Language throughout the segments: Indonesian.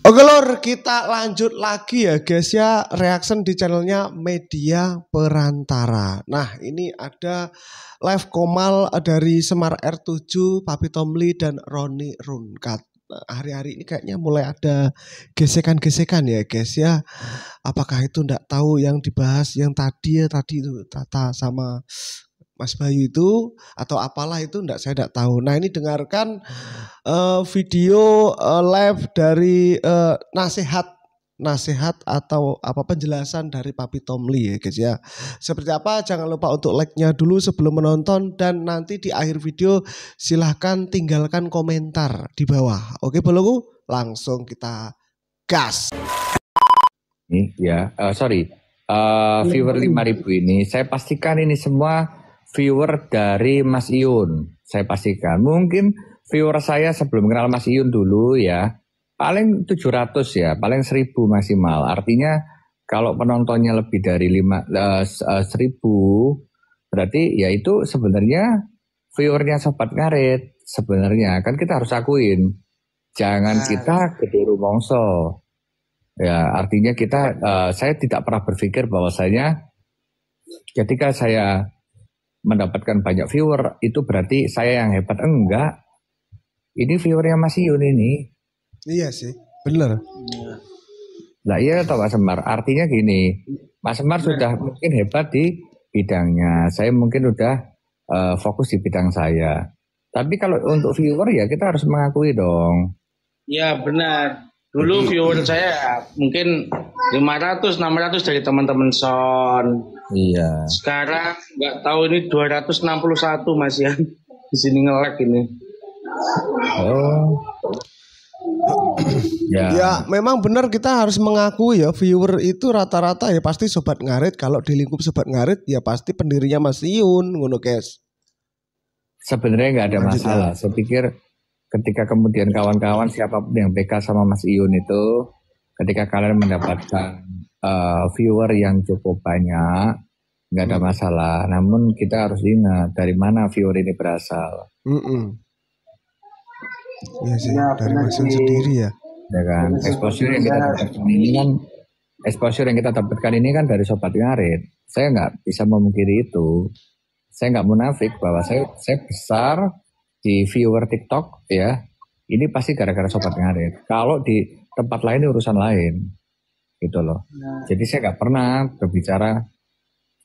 Oke lor, kita lanjut lagi ya guys ya, reaction di channelnya Media Perantara. Nah ini ada live Komal dari Semar R7, Papi Tomli dan Roni Runkat. Nah, hari-hari ini kayaknya mulai ada gesekan-gesekan ya guys ya. Apakah itu ndak tahu yang dibahas yang tadi itu Tata sama Mas Bayu itu atau apalah itu saya enggak tahu. Nah ini dengarkan video live dari nasihat atau apa penjelasan dari Papi Tomli ya guys ya. Seperti apa jangan lupa untuk like-nya dulu sebelum menonton dan nanti di akhir video silahkan tinggalkan komentar di bawah. Oke boloku langsung kita gas. Ini ya viewer 5.000 ini saya pastikan ini semua viewer dari Mas Iyun, saya pastikan. Mungkin viewer saya sebelum kenal Mas Iyun dulu ya, paling 700 ya, paling 1000 maksimal. Artinya kalau penontonnya lebih dari 1000, berarti ya itu sebenarnya viewernya Sobat Ngarit. Sebenarnya kan kita harus akuin, jangan kita gede rumongso. Ya artinya kita, saya tidak pernah berpikir bahwasanya ketika saya mendapatkan banyak viewer itu berarti saya yang hebat. Enggak, ini viewernya Mas Iyun ini. Iya sih, bener. Nah iya toh Mas Semar, artinya gini, Mas Semar sudah mungkin hebat di bidangnya, saya mungkin udah fokus di bidang saya. Tapi kalau untuk viewer ya kita harus mengakui dong. Iya benar, dulu viewer saya mungkin 500-600 dari teman-teman Son. Iya. Sekarang nggak tahu ini 261 Mas ya. Di sini nge-lag ini. Oh. Ya memang benar kita harus mengakui ya viewer itu rata-rata ya pasti Sobat Ngarit. Kalau di lingkup Sobat Ngarit ya pasti pendirinya Mas Iyun ngono guys. Sebenarnya nggak ada masalah. Saya pikir ketika kemudian kawan-kawan siapapun yang BK sama Mas Iyun itu, ketika kalian mendapatkan viewer yang cukup banyak, nggak ada masalah. Namun kita harus ingat dari mana viewer ini berasal. Iya sih, dari Mas Iyun sendiri ya. Ya kan, exposure yang kita dapatkan ini kan dari Sobat Ngarit. Saya nggak bisa memungkiri itu. Saya nggak munafik bahwa saya besar di viewer TikTok ya. Ini pasti gara-gara Sobat Ngarit. Kalau di tempat lain urusan lain. Gitu loh. Jadi saya nggak pernah berbicara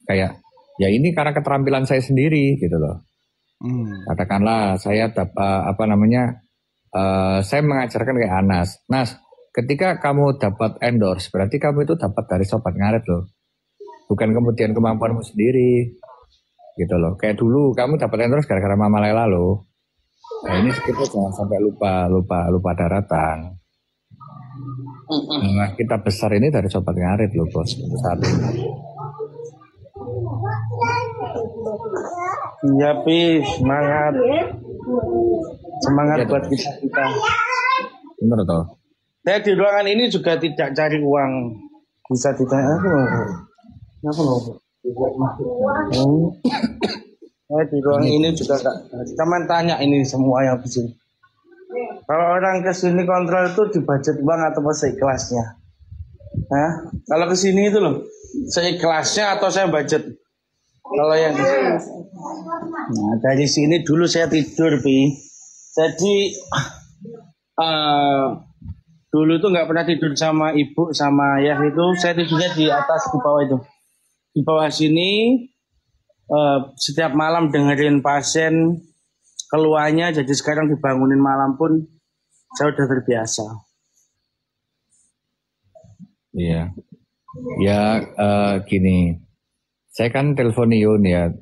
kayak ya ini karena keterampilan saya sendiri gitu loh. Katakanlah saya saya mengajarkan kayak Anas. Nas, ketika kamu dapat endorse berarti kamu itu dapat dari Sobat Ngarit loh. Bukan kemudian kemampuanmu sendiri. Gitu loh. Kayak dulu kamu dapat endorse gara-gara Mama Lela loh. Nah ini kita jangan sampai lupa daratan. Nah, kita besar ini dari Sobat Ngarit loh bos. Satu. Iya Pi, semangat. Semangat ya, buat kita. Bener toh. Saya di ruangan ini juga tidak cari uang. Bisa ditanya apa loh? Saya di ruangan ini juga cuman tanya ini semua yang di sini. Kalau orang kesini kontrol itu dibudget uang atau seikhlasnya? Nah, kalau kesini itu loh, seikhlasnya atau saya budget? Kalau yang nah, dari sini dulu saya tidur, Pi. Jadi dulu tuh nggak pernah tidur sama ibu sama ayah itu, saya tidurnya di atas di bawah itu. Di bawah sini setiap malam dengerin pasien keluarnya, jadi sekarang dibangunin malam pun saya udah terbiasa. Iya. Ya gini. Saya kan telepon Iyun ya,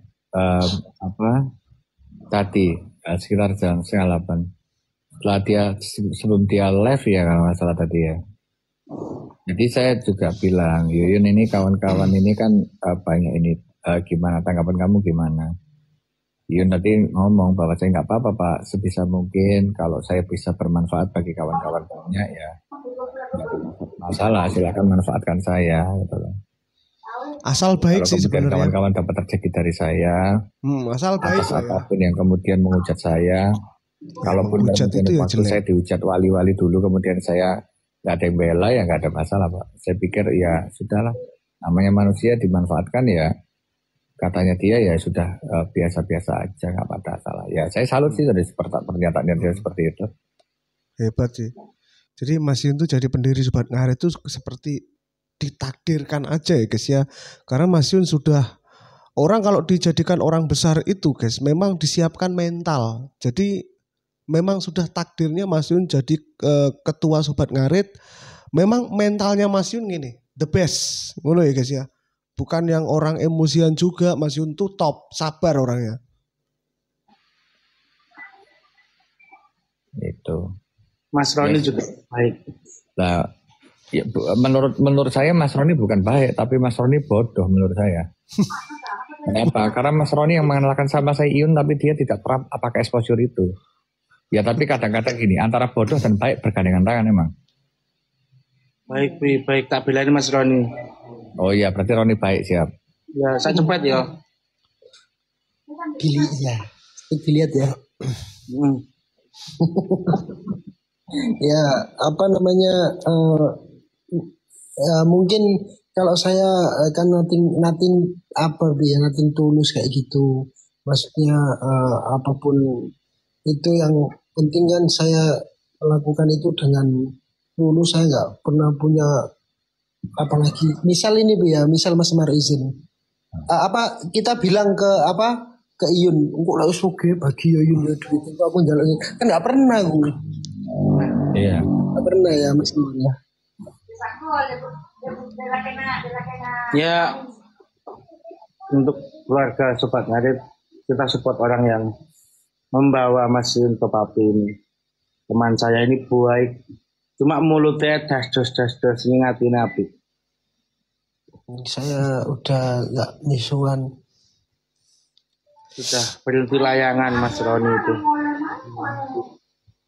tadi sekitar jam 7:30. Sebelum dia live ya kalau nggak salah tadi ya. Jadi saya juga bilang, Yuyun ini kawan-kawan ini kan banyak ini, gimana tanggapan kamu gimana? Yuyun tadi ngomong bahwa saya nggak apa-apa Pak, sebisa mungkin kalau saya bisa bermanfaat bagi kawan-kawan banyak ya, nggak masalah, silakan manfaatkan saya gitu loh. Asal baik sih sebenarnya. Kawan-kawan dapat rezeki dari saya, asal baik atas apapun yang kemudian menghujat saya, kalaupun menghujat itu ya jelek. saya dihujat wali-wali dulu, kemudian saya nggak ada yang bela ya nggak ada masalah Pak. Saya pikir ya sudahlah, namanya manusia dimanfaatkan ya, katanya dia ya sudah biasa-biasa aja, nggak ada masalah. Ya saya salut sih dari pernyataan dia seperti itu. Hebat sih. Jadi Mas Yun tuh jadi pendiri Sobat Ngarit itu seperti ditakdirkan aja ya guys ya. Karena Mas Yun sudah, orang kalau dijadikan orang besar itu guys memang disiapkan mental. Jadi memang sudah takdirnya Mas Yun jadi ketua Sobat Ngarit. Memang mentalnya Mas Yun gini, the best. Ngono ya guys ya. Bukan yang orang emosian juga, Mas Yun tuh top, sabar orangnya. Itu. Mas Roni juga baik. Nah, ya, menurut saya Mas Roni bukan baik, tapi Mas Roni bodoh menurut saya. Kenapa? Karena Mas Roni yang mengenalkan sama saya Iyun, tapi dia tidak pernah pakai exposure itu. Ya tapi kadang-kadang gini, antara bodoh dan baik bergandengan tangan emang. Baik, tak belain Mas Roni. Oh iya, berarti Roni baik, siap. Ya, saya cepat ya. Dilihat ya. Ya, apa namanya? Ya, mungkin kalau saya kan nothing tulus kayak gitu. Maksudnya apapun itu yang penting kan saya melakukan itu dengan tulus. Saya nggak pernah punya apalagi. Misal ini Bu ya, misal Mas Semar izin. Kita bilang ke Iyun, kok lah suge bagi Iyun ya duit itu aku jalan kan nggak pernah gue. Iya. Nggak pernah ya Mas Semar ya. Ya, untuk keluarga Sobat Ngarit, kita support orang yang membawa Mas Yun ke Papi ini. Teman saya ini baik, cuma mulutnya das-dos ngingatin api. Saya udah nggak misuan. Sudah berhenti layangan Mas Roni itu.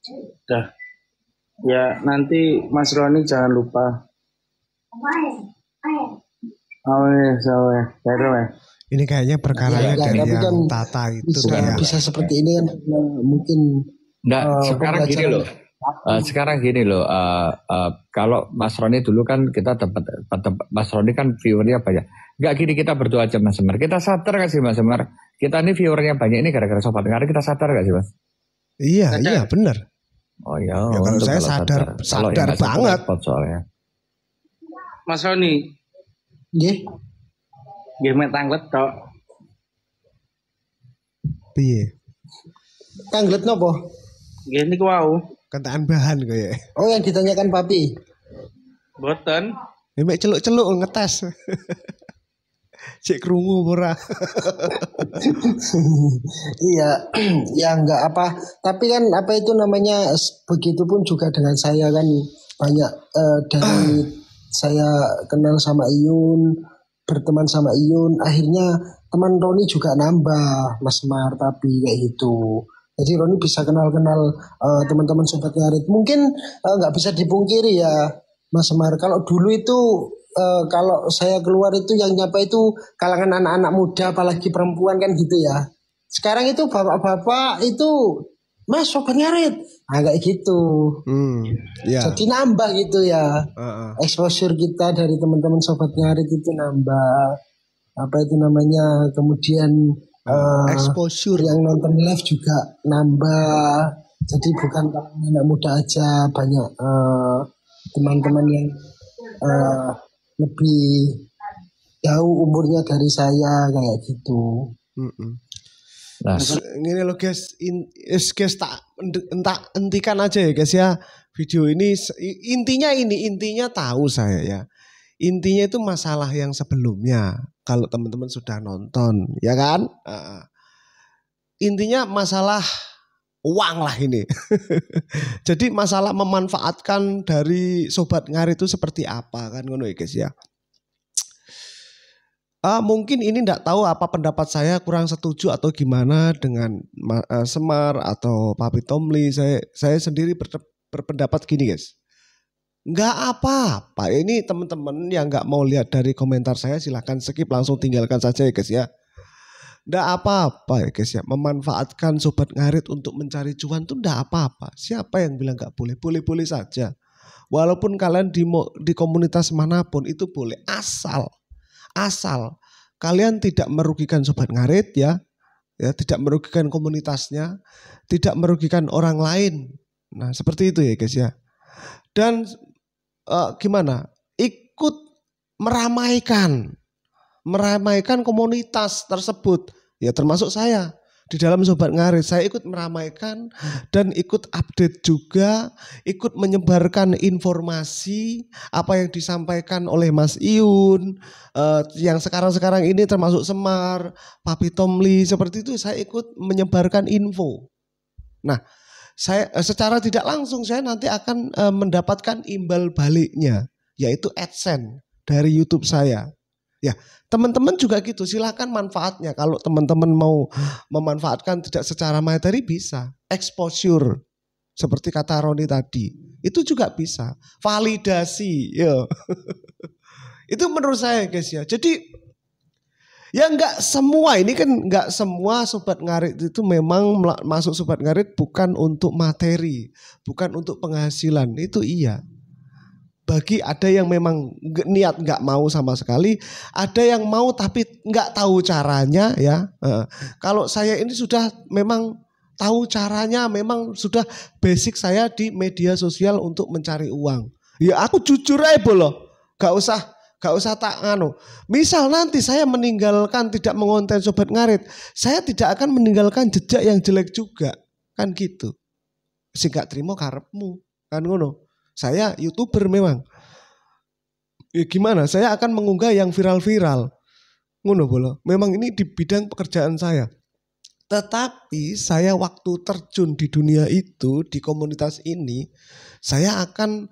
Sudah. Ya nanti Mas Roni jangan lupa. Ini kayaknya perkaranya dari tapi yang kan Tata itu ya. bisa seperti ini kan mungkin Sekarang gini loh. Sekarang gini loh, kalau Mas Roni dulu kan kita dapat Mas Roni kan viewernya banyak. Nggak gini kita berdoa aja Mas Semar. Kita sadar gak sih Mas Semar? Kita ini viewernya banyak ini gara-gara Sobat Ngarit, kita sadar gak sih Mas? Iya benar. Oh ya, kalau saya sadar banget. Soalnya. Mas Roni, game tanglet tok. Piye? tanglet nopo? Gini ku wau. Kentaan bahan kayak. Oh yang ditanyakan Papi. Boten. Mek celuk-celuk ngetes. Cek krungu ora. Iya, ya enggak apa. Tapi kan apa itu namanya, begitupun juga dengan saya kan banyak dari saya kenal sama Iyun, berteman sama Iyun, akhirnya teman Roni juga nambah Mas Mar, tapi kayak gitu. Jadi Roni bisa kenal-kenal teman-teman Sobat Ngarit. Mungkin nggak bisa dipungkiri ya Mas Mar. Kalau dulu itu kalau saya keluar itu yang nyapa itu kalangan anak-anak muda, apalagi perempuan kan gitu ya. Sekarang itu bapak-bapak itu Mas Sobat Ngarit, kayak gitu. Ya. Jadi nambah gitu ya. Exposure kita dari teman-teman Sobat Ngarit itu nambah. Apa itu namanya? Kemudian exposure yang nonton live juga nambah. Jadi bukan anak muda aja, banyak teman-teman yang lebih jauh umurnya dari saya kayak gitu. Nah, ini loh guys, guys tak hentikan aja ya guys ya video ini. Intinya tahu saya ya. Intinya itu masalah yang sebelumnya. Kalau teman-teman sudah nonton, ya kan? Intinya masalah uang lah ini. Jadi masalah memanfaatkan dari Sobat Ngarit itu seperti apa kan ngono ya guys ya. Mungkin ini enggak tahu apa pendapat saya kurang setuju atau gimana dengan Semar atau Papi Tomli. Saya sendiri berpendapat gini guys. Enggak apa-apa. Ini teman-teman yang enggak mau lihat dari komentar saya silahkan skip, langsung tinggalkan saja ya guys ya. Enggak apa-apa ya guys ya. Memanfaatkan Sobat Ngarit untuk mencari cuan tuh enggak apa-apa. Siapa yang bilang enggak boleh? Boleh-boleh saja. Walaupun kalian di komunitas manapun itu boleh, asal kalian tidak merugikan sobat ngarit ya, tidak merugikan komunitasnya, tidak merugikan orang lain. Nah, seperti itu ya guys ya. Dan gimana? Ikut meramaikan komunitas tersebut. Ya termasuk saya. Di dalam Sobat Ngarit saya ikut meramaikan dan ikut update juga, ikut menyebarkan informasi apa yang disampaikan oleh Mas Iyun, yang sekarang ini termasuk Semar, Papi Tomli, seperti itu saya ikut menyebarkan info. Nah, saya secara tidak langsung saya nanti akan mendapatkan imbal baliknya, yaitu AdSense dari YouTube saya. Ya, teman-teman juga gitu, silakan manfaatnya. Kalau teman-teman mau memanfaatkan tidak secara materi bisa. Exposure, seperti kata Roni tadi, itu juga bisa. Validasi, ya. Itu menurut saya guys ya. Jadi ya enggak semua, ini kan enggak semua Sobat Ngarit itu memang masuk Sobat Ngarit bukan untuk materi, bukan untuk penghasilan, itu iya. Bagi ada yang memang niat nggak mau sama sekali, ada yang mau tapi nggak tahu caranya ya. Kalau saya ini sudah memang tahu caranya, memang sudah basic saya di media sosial untuk mencari uang. Ya aku jujur aja loh, nggak usah tak nganu. Misal nanti saya meninggalkan tidak mengonten Sobat Ngarit, saya tidak akan meninggalkan jejak yang jelek juga, kan gitu. Sing gak terima karepmu, kan ngono. Saya YouTuber memang. Ya gimana? Saya akan mengunggah yang viral-viral. Ngono bolo. Memang ini di bidang pekerjaan saya. Tetapi saya waktu terjun di dunia itu, di komunitas ini, saya akan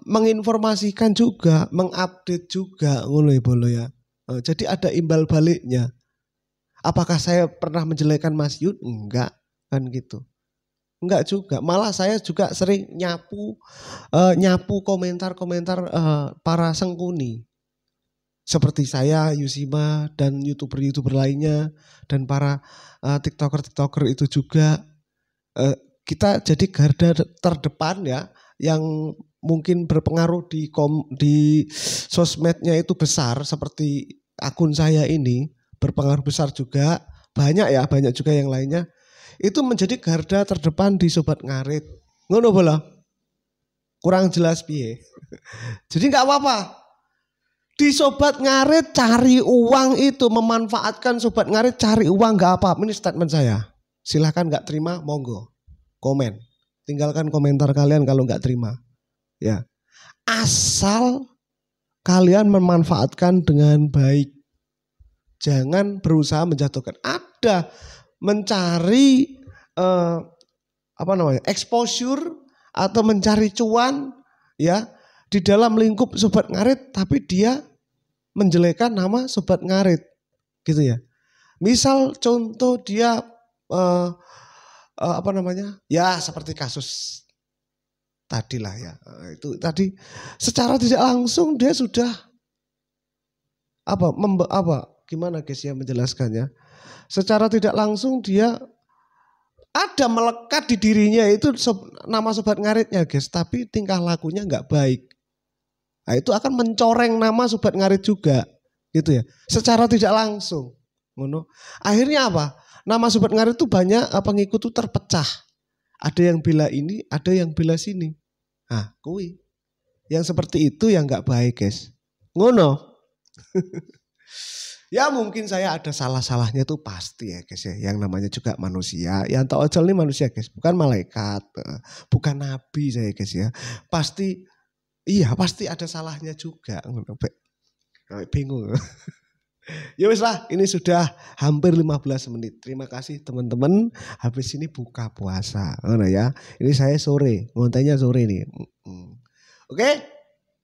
menginformasikan juga, mengupdate juga, ngono ya bolo ya. Jadi ada imbal baliknya. Apakah saya pernah menjelekan Mas Yud? Enggak, kan gitu. Enggak juga, malah saya juga sering nyapu komentar-komentar para sengkuni. Seperti saya, Yusima, dan YouTuber-YouTuber lainnya, dan para TikToker-TikToker itu juga. Kita jadi garda terdepan ya, yang mungkin berpengaruh di sosmednya itu besar, seperti akun saya ini, berpengaruh besar juga. Banyak juga yang lainnya. Itu menjadi garda terdepan di Sobat Ngarit. Ngono bola. Kurang jelas piye. Jadi enggak apa-apa. Di Sobat Ngarit cari uang itu, memanfaatkan Sobat Ngarit cari uang enggak apa-apa. Ini statement saya. Silahkan enggak terima, monggo. Komen. Tinggalkan komentar kalian kalau enggak terima. Ya. Asal kalian memanfaatkan dengan baik. Jangan berusaha menjatuhkan. Ada mencari exposure atau mencari cuan ya di dalam lingkup Sobat Ngarit, tapi dia menjelekan nama Sobat Ngarit gitu ya. Misal contoh dia ya seperti kasus tadi lah ya, itu tadi secara tidak langsung dia sudah gimana guys ya menjelaskannya. Secara tidak langsung dia ada melekat di dirinya itu nama Sobat Ngaritnya guys, tapi tingkah lakunya nggak baik. Nah, itu akan mencoreng nama Sobat Ngarit juga, gitu ya. Secara tidak langsung, ngono. Akhirnya apa? Nama Sobat Ngarit itu banyak pengikut itu terpecah. Ada yang bela ini, ada yang bela sini. Nah, kui. Yang seperti itu yang nggak baik guys, ngono. Ya mungkin saya ada salah-salahnya tuh pasti ya guys ya. Yang namanya juga manusia. Yang tak ojol ini manusia guys. Bukan malaikat. Bukan nabi saya guys ya. Pasti ada salahnya juga. Bingung. Ya wis lah, ini sudah hampir 15 menit. Terima kasih teman-teman. Habis ini buka puasa. Ya. Ini saya sore. Ngontenya sore nih. Oke?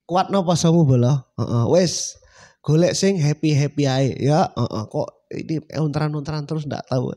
Kuat no pasamu bola. Wes. Golek sing happy ae ya. Kok ini unteran terus ndak tahu.